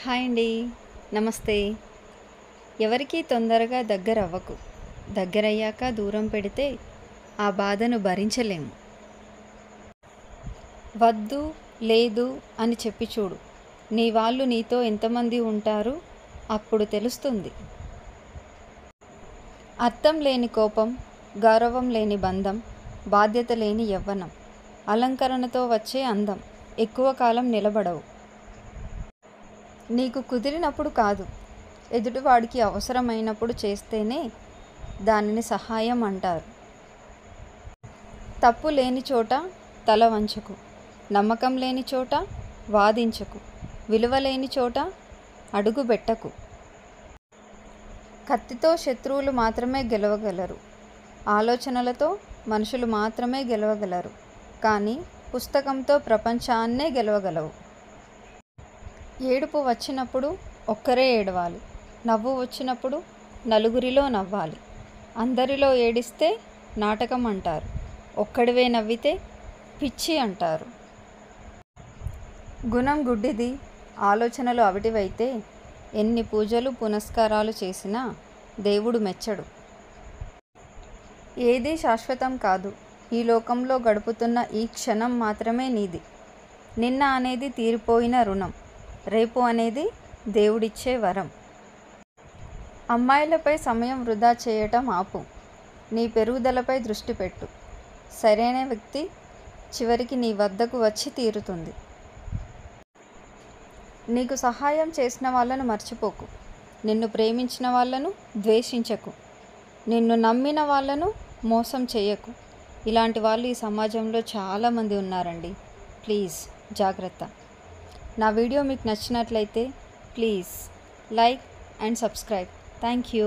Hi అండి. నమస్తే. ఎవరికీ తొందరగా దగ్గరవ్వకు. దగ్గరయ్యాక దూరం పెడితే ఆ బాధను భరించలేము. వద్దు, లేదు అని చెప్పి చూడు. నీ వాళ్ళు నీతో ఎంతమంది ఉంటారు అప్పుడు తెలుస్తుంది. అర్థం లేని కోపం, గౌరవం లేని బంధం, బాధ్యత లేని యవ్వనం, అలంకరణతో వచ్చే అందం ఎక్కువ కాలం నిలబడవు. నీకు కుదిరినప్పుడు కాదు, ఎదుటివాడికి అవసరమైనప్పుడు చేస్తేనే దానిని సహాయం అంటారు. తప్పు లేని చోట తల వంచకు, నమ్మకం లేని చోట వాదించకు, విలువ లేని చోట అడుగు పెట్టకు. కత్తితో శత్రువులు మాత్రమే గెలవగలరు, ఆలోచనలతో మనుషులు మాత్రమే గెలవగలరు, కానీ పుస్తకంతో ప్రపంచాన్నే గెలవగలవు. ఏడుపు వచ్చినప్పుడు ఒక్కరే ఏడవాలి, నవ్వు వచ్చినప్పుడు నలుగురిలో నవ్వాలి. అందరిలో ఏడిస్తే నాటకం అంటారు, ఒక్కడివే నవ్వితే పిచ్చి అంటారు. గుణం గుడ్డిది, ఆలోచనలు అవిటివైతే ఎన్ని పూజలు పునస్కారాలు చేసినా దేవుడు మెచ్చడు. ఏదీ శాశ్వతం కాదు. ఈ లోకంలో గడుపుతున్న ఈ క్షణం మాత్రమే నీది. నిన్న అనేది తీరిపోయిన రుణం, రేపు అనేది దేవుడిచ్చే వరం. అమ్మాయిలపై సమయం వృధా చేయటం ఆపు. నీ పెరుగుదలపై దృష్టి పెట్టు. సరైన వ్యక్తి చివరికి నీ వద్దకు వచ్చి తీరుతుంది. నీకు సహాయం చేసిన వాళ్ళను మర్చిపోకు. నిన్ను ప్రేమించిన వాళ్ళను ద్వేషించకు. నిన్ను నమ్మిన వాళ్ళను మోసం చేయకు. ఇలాంటి వాళ్ళు ఈ సమాజంలో చాలామంది ఉన్నారండి. ప్లీజ్ జాగ్రత్త. నా వీడియో మీకు నచ్చినట్లయితే please like and subscribe. Thank you.